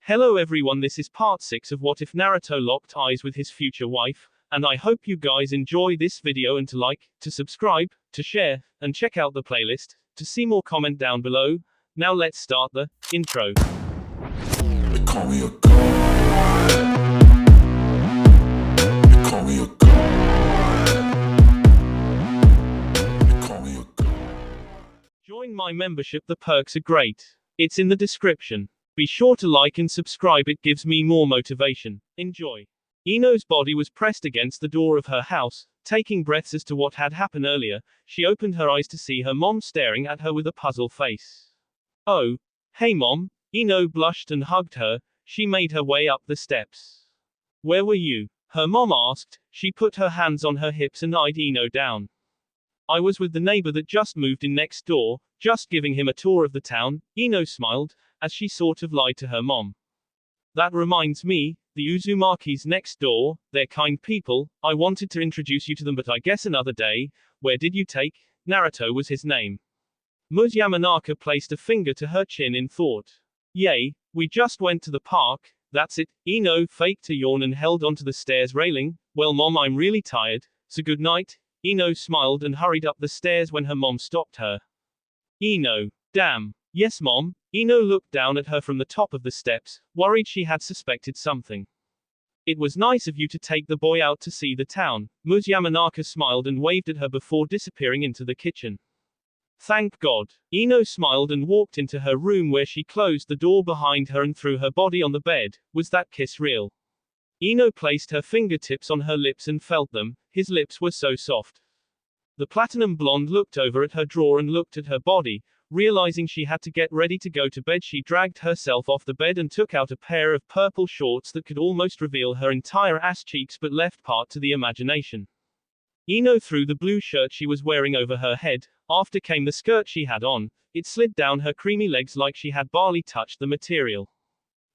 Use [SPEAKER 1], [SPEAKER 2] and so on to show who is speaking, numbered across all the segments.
[SPEAKER 1] Hello everyone, this is part 6 of What If Naruto Locked Eyes with His Future Wife, and I hope you guys enjoy this video and to like, to subscribe, to share, and check out the playlist, to see more comment down below. Now let's start the intro.
[SPEAKER 2] They call me a god. They call me a god. They call me a god.
[SPEAKER 1] Join my membership, the perks are great. It's in the description. Be sure to like and subscribe, it gives me more motivation. Enjoy. Ino's body was pressed against the door of her house. Taking breaths as to what had happened earlier, she opened her eyes to see her mom staring at her with a puzzled face. Oh. Hey mom. Ino blushed and hugged her. She made her way up the steps. Where were you? Her mom asked. She put her hands on her hips and eyed Ino down. I was with the neighbor that just moved in next door, just giving him a tour of the town. Ino smiled, as she sort of lied to her mom. That reminds me, the Uzumaki's next door, they're kind people, I wanted to introduce you to them but I guess another day. Where did you take? Naruto was his name. Ms. Yamanaka placed a finger to her chin in thought. Yay, we just went to the park, that's it. Ino faked a yawn and held onto the stairs railing. Well mom, I'm really tired, so good night. Ino smiled and hurried up the stairs when her mom stopped her. Ino. Damn. Yes mom. Ino looked down at her from the top of the steps, worried she had suspected something. It was nice of you to take the boy out to see the town. Ms. Yamanaka smiled and waved at her before disappearing into the kitchen. Thank God. Ino smiled and walked into her room where she closed the door behind her and threw her body on the bed. Was that kiss real? Ino placed her fingertips on her lips and felt them. His lips were so soft. The platinum blonde looked over at her drawer and looked at her body. Realizing she had to get ready to go to bed, she dragged herself off the bed and took out a pair of purple shorts that could almost reveal her entire ass cheeks but left part to the imagination. Ino threw the blue shirt she was wearing over her head. After came the skirt she had on. It slid down her creamy legs like she had barely touched the material.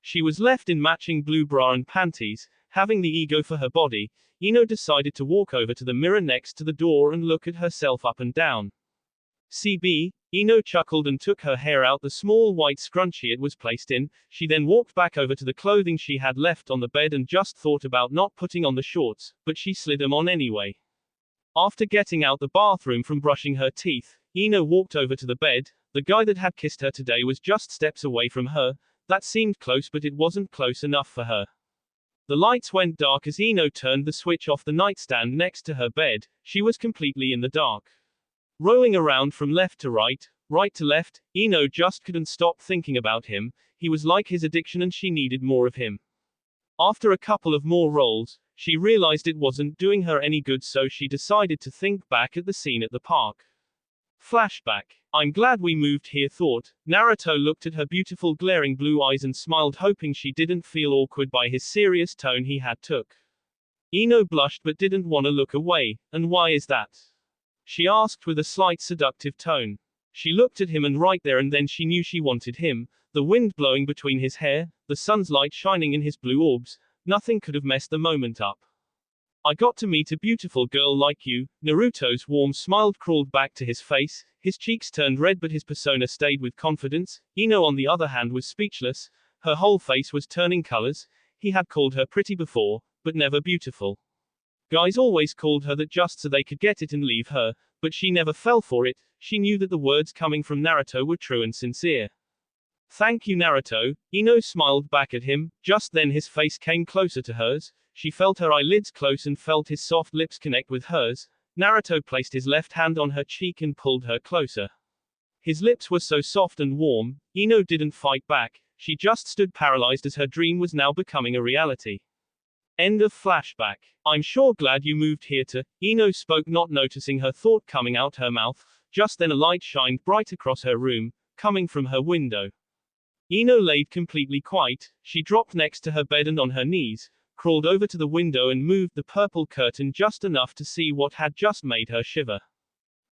[SPEAKER 1] She was left in matching blue bra and panties. Having the ego for her body, Ino decided to walk over to the mirror next to the door and look at herself up and down. CB, Ino chuckled and took her hair out the small white scrunchie it was placed in. She then walked back over to the clothing she had left on the bed and just thought about not putting on the shorts, but she slid them on anyway. After getting out the bathroom from brushing her teeth, Ino walked over to the bed. The guy that had kissed her today was just steps away from her. That seemed close, but it wasn't close enough for her. The lights went dark as Ino turned the switch off the nightstand next to her bed. She was completely in the dark. Rolling around from left to right to left, Ino just couldn't stop thinking about him. He was like his addiction and she needed more of him. After a couple of more rolls, she realized it wasn't doing her any good, so she decided to think back at the scene at the park. Flashback. I'm glad we moved here, thought. Naruto looked at her beautiful glaring blue eyes and smiled, hoping she didn't feel awkward by his serious tone he had took. Ino blushed but didn't want to look away. And why is that? She asked with a slight seductive tone. She looked at him and right there and then she knew she wanted him. The wind blowing between his hair, the sun's light shining in his blue orbs. Nothing could have messed the moment up. I got to meet a beautiful girl like you. Naruto's warm smile crawled back to his face. His cheeks turned red but his persona stayed with confidence. Ino on the other hand was speechless. Her whole face was turning colors. He had called her pretty before, but never beautiful. Guys always called her that just so they could get it and leave her, but she never fell for it. She knew that the words coming from Naruto were true and sincere. Thank you Naruto. Ino smiled back at him. Just then his face came closer to hers. She felt her eyelids close and felt his soft lips connect with hers. Naruto placed his left hand on her cheek and pulled her closer. His lips were so soft and warm. Ino didn't fight back. She just stood paralyzed as her dream was now becoming a reality. End of flashback. I'm sure glad you moved here to. Ino spoke, not noticing her thought coming out her mouth. Just then a light shined bright across her room, coming from her window. Ino laid completely quiet. She dropped next to her bed and on her knees, crawled over to the window and moved the purple curtain just enough to see what had just made her shiver.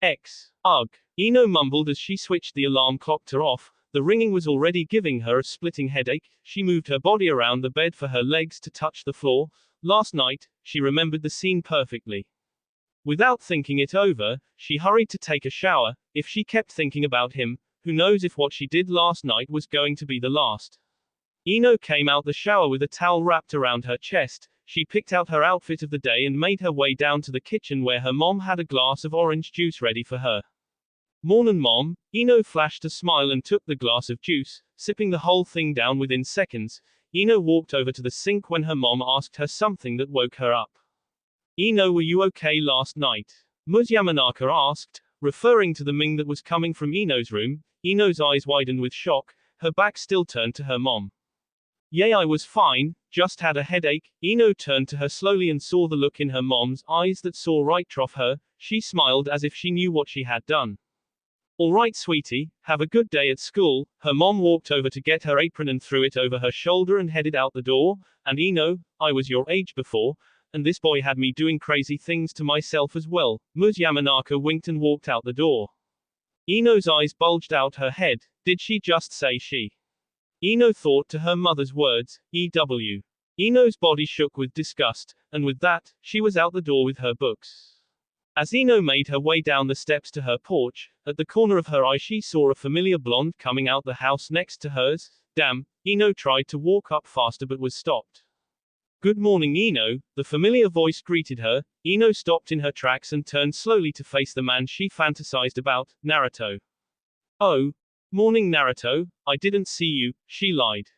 [SPEAKER 1] Ugh. Ino mumbled as she switched the alarm clock to off. The ringing was already giving her a splitting headache. She moved her body around the bed for her legs to touch the floor. Last night, she remembered the scene perfectly. Without thinking it over, she hurried to take a shower. If she kept thinking about him, who knows if what she did last night was going to be the last. Ino came out the shower with a towel wrapped around her chest. She picked out her outfit of the day and made her way down to the kitchen where her mom had a glass of orange juice ready for her. "Mornin' Mom." Ino flashed a smile and took the glass of juice, sipping the whole thing down within seconds. Ino walked over to the sink when her mom asked her something that woke her up. "Ino, were you okay last night?" Ms. Yamanaka asked, referring to the ming that was coming from Ino's room. Ino's eyes widened with shock, her back still turned to her mom. "Yeah, I was fine, just had a headache." Ino turned to her slowly and saw the look in her mom's eyes that saw right through her. She smiled as if she knew what she had done. "All right, sweetie, have a good day at school." Her mom walked over to get her apron and threw it over her shoulder and headed out the door. "And Ino, I was your age before, and this boy had me doing crazy things to myself as well." Ms. Yamanaka winked and walked out the door. Ino's eyes bulged out her head. Did she just say she? Ino thought to her mother's words, EW. Ino's body shook with disgust, and with that, she was out the door with her books. As Ino made her way down the steps to her porch, at the corner of her eye she saw a familiar blonde coming out the house next to hers. Damn, Ino tried to walk up faster but was stopped. "Good morning, Ino," the familiar voice greeted her. Ino stopped in her tracks and turned slowly to face the man she fantasized about, Naruto. "Oh, morning, Naruto, I didn't see you," she lied.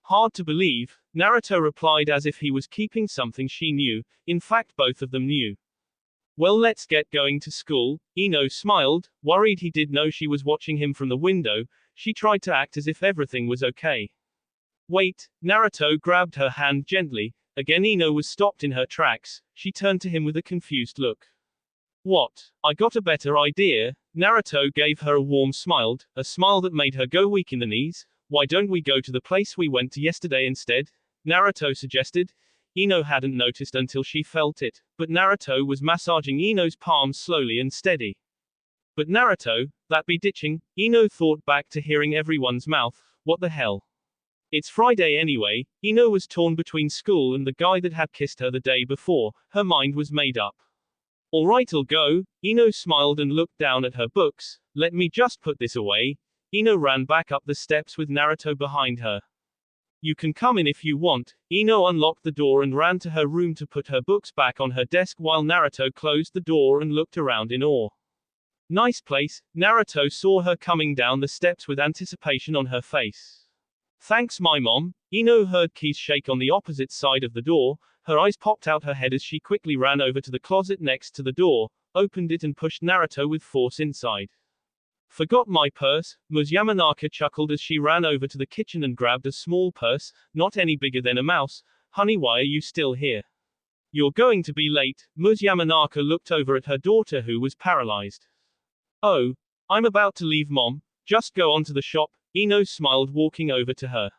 [SPEAKER 1] "Hard to believe," Naruto replied as if he was keeping something she knew. In fact, both of them knew. "Well, let's get going to school." Ino smiled, worried he did know she was watching him from the window. She tried to act as if everything was okay. "Wait," Naruto grabbed her hand gently. Again Ino was stopped in her tracks. She turned to him with a confused look. "What? I got a better idea." Naruto gave her a warm smile, a smile that made her go weak in the knees. "Why don't we go to the place we went to yesterday instead?" Naruto suggested. Ino hadn't noticed until she felt it, but Naruto was massaging Ino's palms slowly and steady. "But Naruto, that be ditching." Ino thought back to hearing everyone's mouth. What the hell? It's Friday anyway. Ino was torn between school and the guy that had kissed her the day before. Her mind was made up. "All right, I'll go." Ino smiled and looked down at her books. "Let me just put this away." Ino ran back up the steps with Naruto behind her. "You can come in if you want." Ino unlocked the door and ran to her room to put her books back on her desk while Naruto closed the door and looked around in awe. "Nice place." Naruto saw her coming down the steps with anticipation on her face. "Thanks, my mom." Ino heard keys shake on the opposite side of the door. Her eyes popped out her head as she quickly ran over to the closet next to the door, opened it and pushed Naruto with force inside. "Forgot my purse." Ms. Yamanaka chuckled as she ran over to the kitchen and grabbed a small purse, not any bigger than a mouse. "Honey, why are you still here? You're going to be late." Ms. Yamanaka looked over at her daughter who was paralyzed. "Oh, I'm about to leave, Mom. Just go on to the shop." Ino smiled, walking over to her.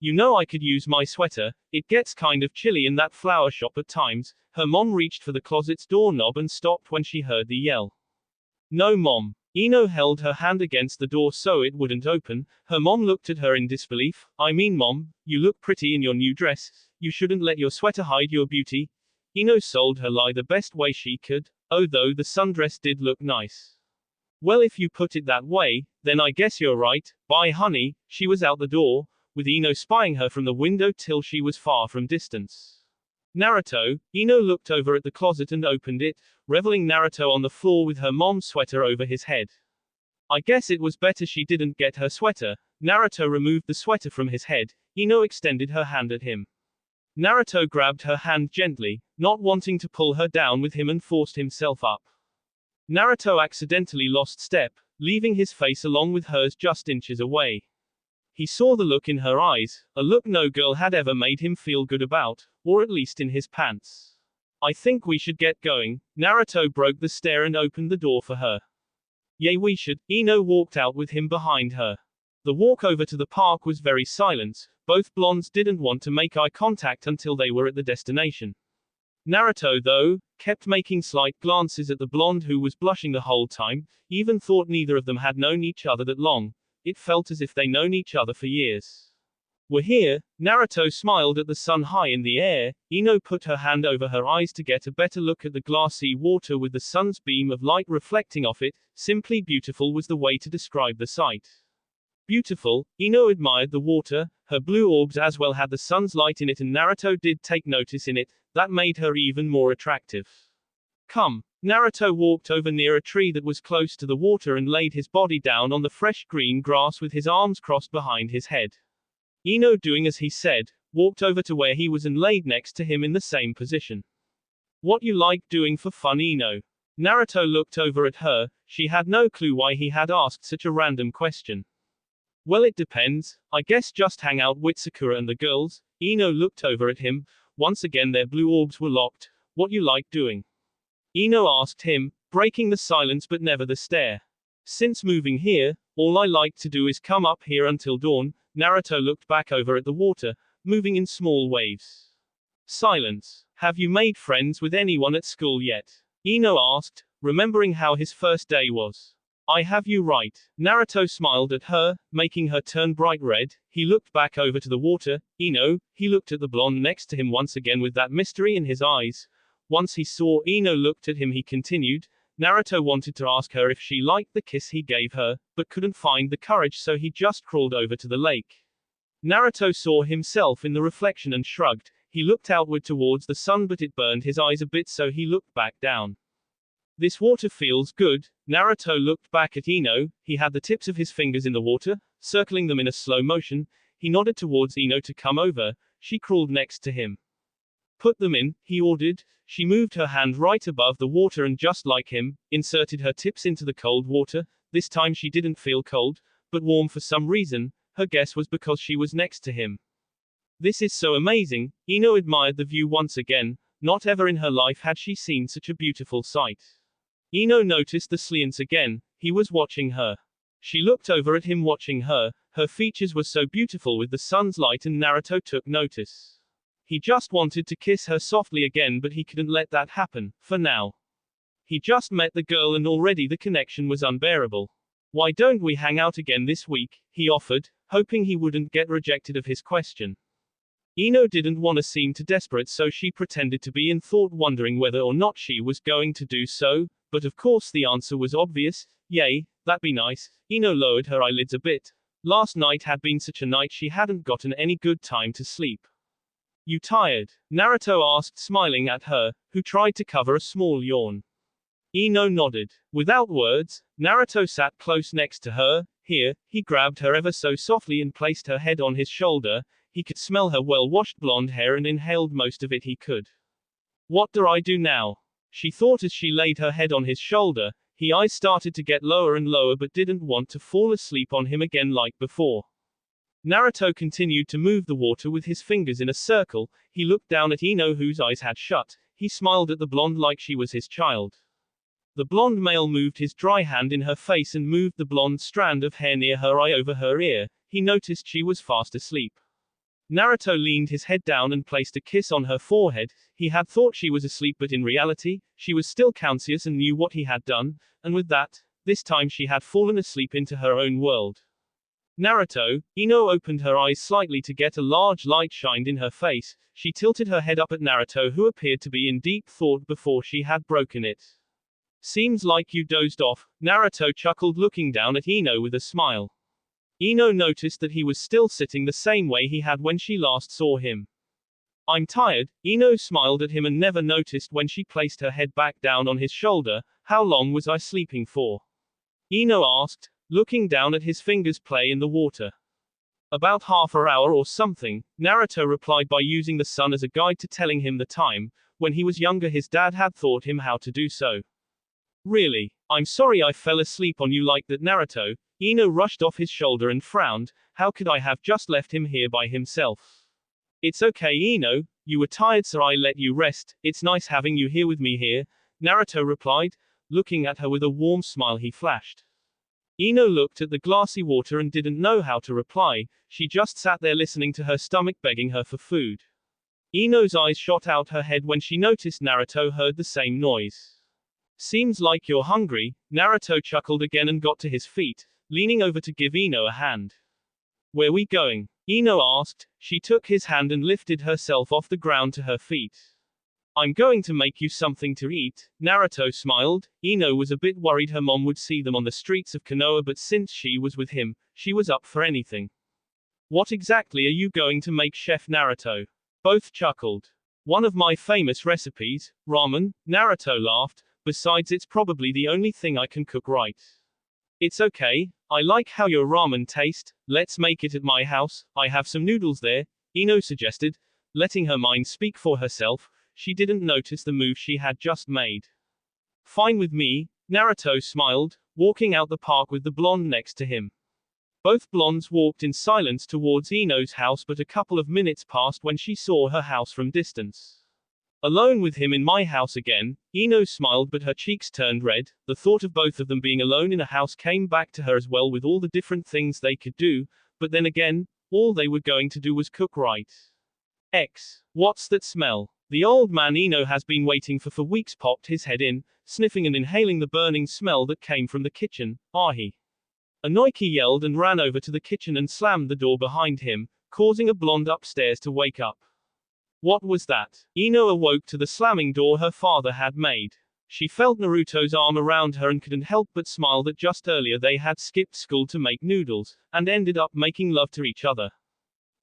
[SPEAKER 1] "You know I could use my sweater. It gets kind of chilly in that flower shop at times." Her mom reached for the closet's doorknob and stopped when she heard the yell. "No, Mom." Ino held her hand against the door so it wouldn't open. Her mom looked at her in disbelief. "I mean, Mom, you look pretty in your new dress. You shouldn't let your sweater hide your beauty." Ino sold her lie the best way she could. Although the sundress did look nice. "Well, if you put it that way, then I guess you're right. Bye, honey." She was out the door, with Ino spying her from the window till she was far from distance. "Naruto." Ino looked over at the closet and opened it, reveling Naruto on the floor with her mom's sweater over his head. "I guess it was better she didn't get her sweater." Naruto removed the sweater from his head. Ino extended her hand at him. Naruto grabbed her hand gently, not wanting to pull her down with him, and forced himself up. Naruto accidentally lost step, leaving his face along with hers just inches away. He saw the look in her eyes, a look no girl had ever made him feel good about, or at least in his pants. "I think we should get going." Naruto broke the stare and opened the door for her. "Yay, we should." Ino walked out with him behind her. The walk over to the park was very silent. Both blondes didn't want to make eye contact until they were at the destination. Naruto, though, kept making slight glances at the blonde who was blushing the whole time, even thought neither of them had known each other that long. It felt as if they known each other for years. "We're here." Naruto smiled at the sun high in the air. Ino put her hand over her eyes to get a better look at the glassy water with the sun's beam of light reflecting off it. Simply beautiful was the way to describe the sight. Beautiful, Ino admired the water, her blue orbs as well had the sun's light in it and Naruto did take notice in it, that made her even more attractive. Come. Naruto walked over near a tree that was close to the water and laid his body down on the fresh green grass with his arms crossed behind his head. Ino, doing as he said, walked over to where he was and laid next to him in the same position. What you like doing for fun, Ino? Naruto looked over at her, she had no clue why he had asked such a random question. Well, it depends, I guess just hang out with Sakura and the girls. Ino looked over at him, once again their blue orbs were locked. What you like doing? Ino asked him, breaking the silence but never the stare. Since moving here, all I like to do is come up here until dawn. Naruto looked back over at the water, moving in small waves. Silence. Have you made friends with anyone at school yet? Ino asked, remembering how his first day was. I have, you right. Naruto smiled at her, making her turn bright red. He looked back over to the water. Ino, he looked at the blonde next to him once again with that mystery in his eyes. Once he saw Ino looked at him, he continued. Naruto wanted to ask her if she liked the kiss he gave her, but couldn't find the courage, so he just crawled over to the lake. Naruto saw himself in the reflection and shrugged. He looked outward towards the sun, but it burned his eyes a bit, so he looked back down. This water feels good. Naruto looked back at Ino. He had the tips of his fingers in the water, circling them in a slow motion. He nodded towards Ino to come over. She crawled next to him. Put them in, he ordered. She moved her hand right above the water and, just like him, inserted her tips into the cold water. This time she didn't feel cold, but warm for some reason. Her guess was because she was next to him. This is so amazing. Ino admired the view once again. Not ever in her life had she seen such a beautiful sight. Ino noticed the sliance again. He was watching her. She looked over at him watching her. Her features were so beautiful with the sun's light, and Naruto took notice. He just wanted to kiss her softly again, but he couldn't let that happen, for now. He just met the girl and already the connection was unbearable. Why don't we hang out again this week? He offered, hoping he wouldn't get rejected of his question. Ino didn't want to seem too desperate, so she pretended to be in thought, wondering whether or not she was going to do so, but of course the answer was obvious. Yay, that'd be nice. Ino lowered her eyelids a bit. Last night had been such a night she hadn't gotten any good time to sleep. You tired? Naruto asked, smiling at her, who tried to cover a small yawn. Ino nodded. Without words, Naruto sat close next to her. Here, he grabbed her ever so softly and placed her head on his shoulder. He could smell her well-washed blonde hair and inhaled most of it he could. What do I do now? She thought as she laid her head on his shoulder. His eyes started to get lower and lower, but didn't want to fall asleep on him again like before. Naruto continued to move the water with his fingers in a circle. He looked down at Ino, whose eyes had shut. He smiled at the blonde like she was his child. The blonde male moved his dry hand in her face and moved the blonde strand of hair near her eye over her ear. He noticed she was fast asleep. Naruto leaned his head down and placed a kiss on her forehead. He had thought she was asleep, but in reality, she was still conscious and knew what he had done, and with that, this time she had fallen asleep into her own world. Naruto, Ino opened her eyes slightly to get a large light shined in her face. She tilted her head up at Naruto, who appeared to be in deep thought before she had broken it. Seems like you dozed off, Naruto chuckled, looking down at Ino with a smile. Ino noticed that he was still sitting the same way he had when she last saw him. I'm tired. Ino smiled at him and never noticed when she placed her head back down on his shoulder. How long was I sleeping for? Ino asked, looking down at his fingers play in the water. About half an hour or something, Naruto replied by using the sun as a guide to telling him the time. When he was younger, his dad had taught him how to do so. Really? I'm sorry I fell asleep on you like that, Naruto. Ino rushed off his shoulder and frowned. How could I have just left him here by himself? It's okay, Ino. You were tired, so I let you rest. It's nice having you here with me here, Naruto replied, looking at her with a warm smile he flashed. Ino looked at the glassy water and didn't know how to reply. She just sat there listening to her stomach begging her for food. Ino's eyes shot out her head when she noticed Naruto heard the same noise. Seems like you're hungry. Naruto chuckled again and got to his feet, leaning over to give Ino a hand. Where we going? Ino asked. She took his hand and lifted herself off the ground to her feet. I'm going to make you something to eat. Naruto smiled. Ino was a bit worried her mom would see them on the streets of Konoha, but since she was with him, she was up for anything. What exactly are you going to make, Chef Naruto? Both chuckled. One of my famous recipes, ramen, Naruto laughed. Besides, it's probably the only thing I can cook right. It's okay, I like how your ramen tastes. Let's make it at my house, I have some noodles there, Ino suggested, letting her mind speak for herself. She didn't notice the move she had just made. Fine with me, Naruto smiled, walking out the park with the blonde next to him. Both blondes walked in silence towards Ino's house, but a couple of minutes passed when she saw her house from distance. Alone with him in my house again, Ino smiled, but her cheeks turned red. The thought of both of them being alone in a house came back to her as well, with all the different things they could do, but then again, all they were going to do was cook right. What's that smell? The old man Ino has been waiting for weeks popped his head in, sniffing and inhaling the burning smell that came from the kitchen. Ahi! Anoiki yelled and ran over to the kitchen and slammed the door behind him, causing a blonde upstairs to wake up. What was that? Ino awoke to the slamming door her father had made. She felt Naruto's arm around her and couldn't help but smile that just earlier they had skipped school to make noodles, and ended up making love to each other.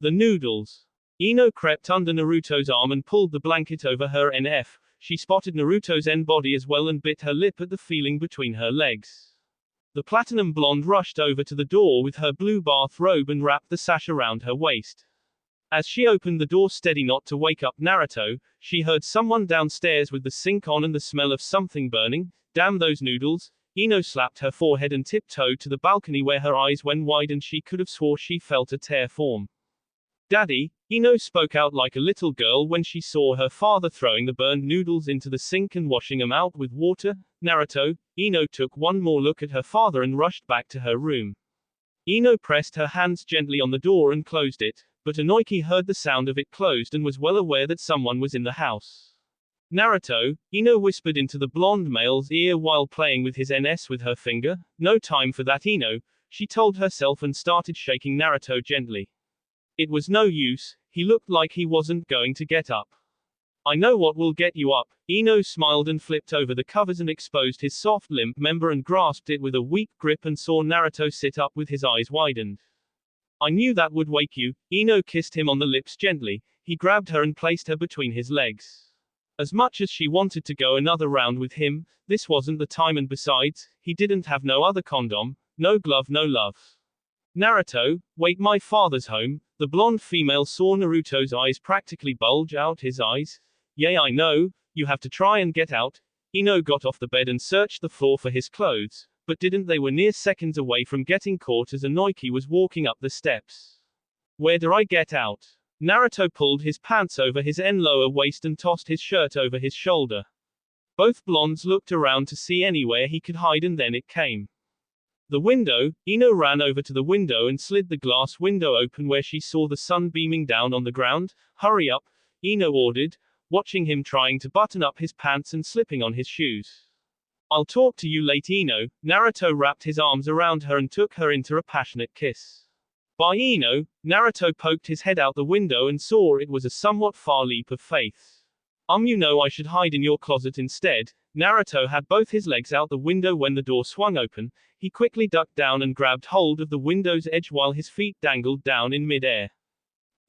[SPEAKER 1] The noodles. Ino crept under Naruto's arm and pulled the blanket over her NF. She spotted Naruto's body as well and bit her lip at the feeling between her legs. The platinum blonde rushed over to the door with her blue bath robe and wrapped the sash around her waist. As she opened the door steady not to wake up Naruto, she heard someone downstairs with the sink on and the smell of something burning. Damn those noodles! Ino slapped her forehead and tiptoed to the balcony where her eyes went wide and she could have swore she felt a tear form. Daddy, Ino spoke out like a little girl when she saw her father throwing the burned noodles into the sink and washing them out with water. Naruto, Ino took one more look at her father and rushed back to her room. Ino pressed her hands gently on the door and closed it, but Anoiki heard the sound of it closed and was well aware that someone was in the house. Naruto, Ino whispered into the blonde male's ear while playing with his NS with her finger. No time for that, Ino, she told herself and started shaking Naruto gently. It was no use, he looked like he wasn't going to get up. I know what will get you up. Ino smiled and flipped over the covers and exposed his soft limp member and grasped it with a weak grip and saw Naruto sit up with his eyes widened. I knew that would wake you. Ino kissed him on the lips gently. He grabbed her and placed her between his legs. As much as she wanted to go another round with him, this wasn't the time, and besides, he didn't have no other condom, no glove, no love. Naruto, wait, my father's home. The blonde female saw Naruto's eyes practically bulge out his eyes. Yeah, I know, you have to try and get out. Ino got off the bed and searched the floor for his clothes, but didn't. They were near seconds away from getting caught as Anoiki was walking up the steps. Where do I get out? Naruto pulled his pants over his lower waist and tossed his shirt over his shoulder. Both blondes looked around to see anywhere he could hide, and then it came. The window. Ino ran over to the window and slid the glass window open where she saw the sun beaming down on the ground. Hurry up, Ino ordered, watching him trying to button up his pants and slipping on his shoes. I'll talk to you later, Ino. Naruto wrapped his arms around her and took her into a passionate kiss. By Ino, Naruto poked his head out the window and saw it was a somewhat far leap of faith. You know I should hide in your closet instead. Naruto had both his legs out the window when the door swung open. He quickly ducked down and grabbed hold of the window's edge while his feet dangled down in mid-air.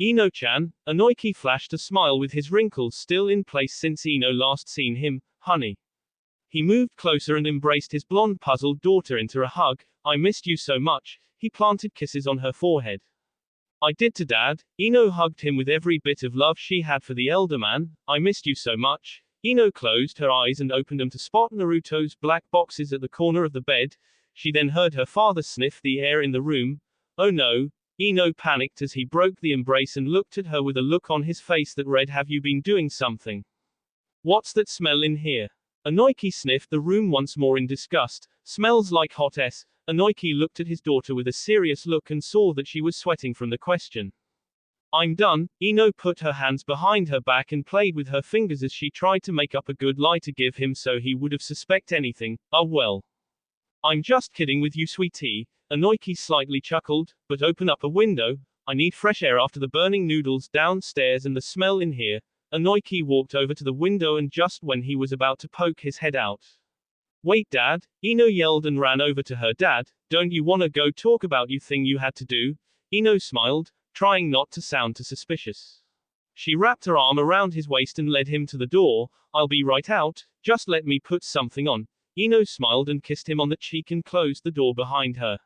[SPEAKER 1] Ino-chan, Anoiki flashed a smile with his wrinkles still in place since Ino last seen him. Honey. He moved closer and embraced his blonde puzzled daughter into a hug. I missed you so much. He planted kisses on her forehead. I did to Dad. Ino hugged him with every bit of love she had for the elder man. I missed you so much. Ino closed her eyes and opened them to spot Naruto's black boxes at the corner of the bed. She then heard her father sniff the air in the room. Oh no. Ino panicked as he broke the embrace and looked at her with a look on his face that read, have you been doing something? What's that smell in here? Anoiki sniffed the room once more in disgust. Smells like hot s. Anoiki looked at his daughter with a serious look and saw that she was sweating from the question. I'm done. Ino put her hands behind her back and played with her fingers as she tried to make up a good lie to give him so he would have suspect anything. Oh well. I'm just kidding with you, sweetie. Anoiki slightly chuckled, but open up a window. I need fresh air after the burning noodles downstairs and the smell in here. Inoki walked over to the window and just when he was about to poke his head out. Wait, Dad, Ino yelled and ran over to her. Dad, don't you wanna go talk about you thing you had to do? Ino smiled, trying not to sound too suspicious. She wrapped her arm around his waist and led him to the door. I'll be right out, just let me put something on. Ino smiled and kissed him on the cheek and closed the door behind her.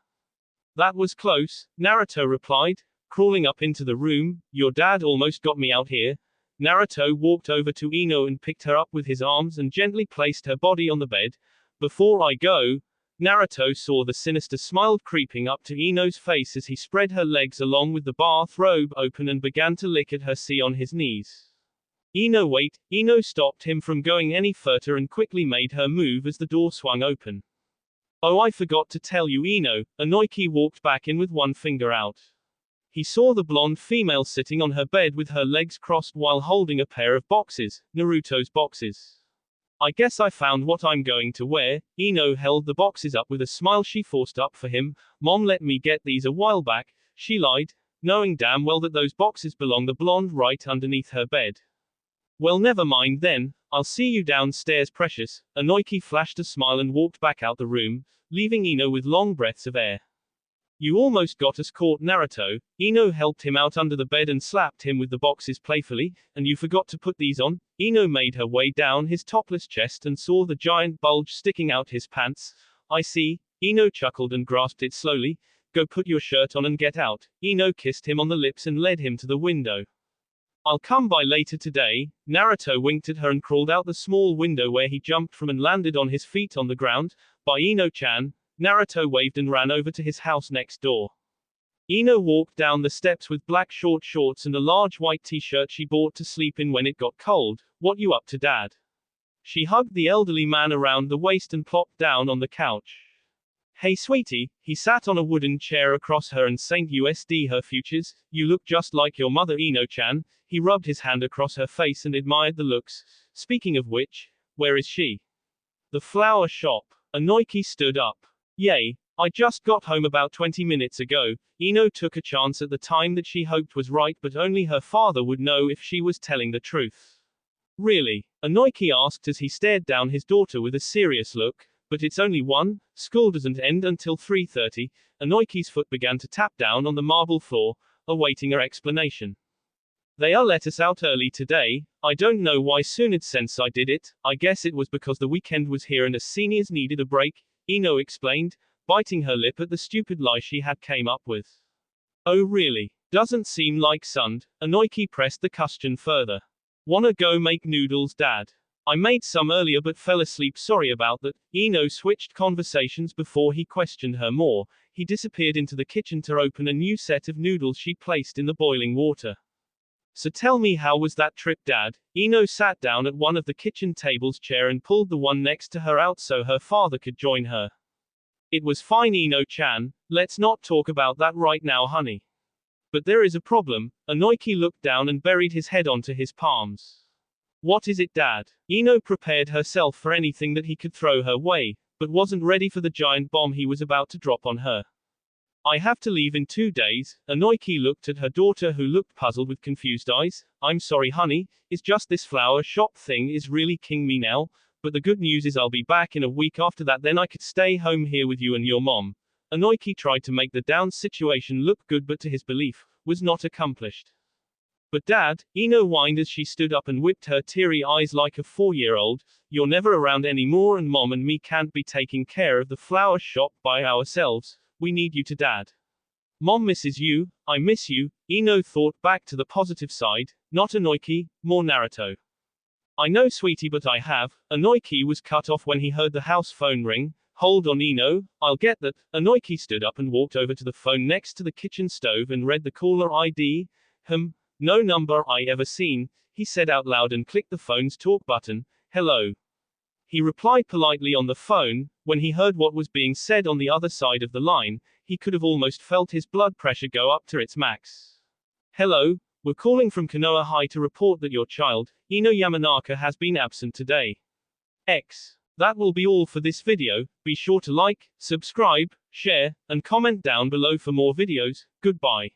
[SPEAKER 1] That was close, Naruto replied, crawling up into the room. Your dad almost got me out here. Naruto walked over to Ino and picked her up with his arms and gently placed her body on the bed. Before I go, Naruto saw the sinister smile creeping up to Ino's face as he spread her legs along with the bathrobe open and began to lick at her on his knees. Ino wait, Ino stopped him from going any further and quickly made her move as the door swung open. Oh, I forgot to tell you, Ino. Inoki walked back in with one finger out. He saw the blonde female sitting on her bed with her legs crossed while holding a pair of boxes, Naruto's boxes. I guess I found what I'm going to wear. Ino held the boxes up with a smile she forced up for him. Mom let me get these a while back, she lied, knowing damn well that those boxes belong the blonde right underneath her bed. Well, never mind then, I'll see you downstairs, precious. Inoki flashed a smile and walked back out the room, leaving Ino with long breaths of air. You almost got us caught, Naruto. Ino helped him out under the bed and slapped him with the boxes playfully. And you forgot to put these on? Ino made her way down his topless chest and saw the giant bulge sticking out his pants. I see. Ino chuckled and grasped it slowly. Go put your shirt on and get out. Ino kissed him on the lips and led him to the window. I'll come by later today. Naruto winked at her and crawled out the small window where he jumped from and landed on his feet on the ground. By Ino-chan. Naruto waved and ran over to his house next door. Ino walked down the steps with black short shorts and a large white t-shirt she bought to sleep in when it got cold. What you up to, Dad? She hugged the elderly man around the waist and plopped down on the couch. Hey sweetie, he sat on a wooden chair across her and Saint USD her futures. You look just like your mother, Ino-chan. He rubbed his hand across her face and admired the looks. Speaking of which, where is she? The flower shop. Inoki stood up. Yay, I just got home about 20 minutes ago. Ino took a chance at the time that she hoped was right, but only her father would know if she was telling the truth. Really? Inoki asked as he stared down his daughter with a serious look. But it's only 1, school doesn't end until 3:30. Inoki's foot began to tap down on the marble floor, awaiting her explanation. They let us out early today. I don't know why sooner since I did it. I guess it was because the weekend was here and us seniors needed a break, Ino explained, biting her lip at the stupid lie she had came up with. Oh really? Doesn't seem like sund. Inoki pressed the question further. Wanna go make noodles, Dad? I made some earlier but fell asleep, sorry about that. Ino switched conversations before he questioned her more. He disappeared into the kitchen to open a new set of noodles she placed in the boiling water. So tell me, how was that trip, Dad? Ino sat down at one of the kitchen table's chair and pulled the one next to her out so her father could join her. It was fine, Ino-chan. Let's not talk about that right now, honey. But there is a problem. Inoki looked down and buried his head onto his palms. What is it, Dad? Ino prepared herself for anything that he could throw her way, but wasn't ready for the giant bomb he was about to drop on her. I have to leave in 2 days. Inoki looked at her daughter, who looked puzzled with confused eyes. I'm sorry, honey, it's just this flower shop thing is really king me now, but the good news is I'll be back in a week after that, then I could stay home here with you and your mom. Inoki tried to make the down situation look good, but to his belief, was not accomplished. But Dad, Ino whined as she stood up and whipped her teary eyes like a 4-year-old, you're never around anymore and Mom and me can't be taking care of the flower shop by ourselves. We need you to, Dad. Mom misses you, I miss you. Ino thought back to the positive side, not Inoki, more Naruto. I know, sweetie, but I have. Inoki was cut off when he heard the house phone ring. Hold on, Ino, I'll get that. Inoki stood up and walked over to the phone next to the kitchen stove and read the caller ID. No number I ever seen, he said out loud and clicked the phone's talk button. Hello. He replied politely on the phone. When he heard what was being said on the other side of the line, he could have almost felt his blood pressure go up to its max. Hello, we're calling from Konoha High to report that your child, Ino Yamanaka, has been absent today. That will be all for this video. Be sure to like, subscribe, share, and comment down below for more videos. Goodbye.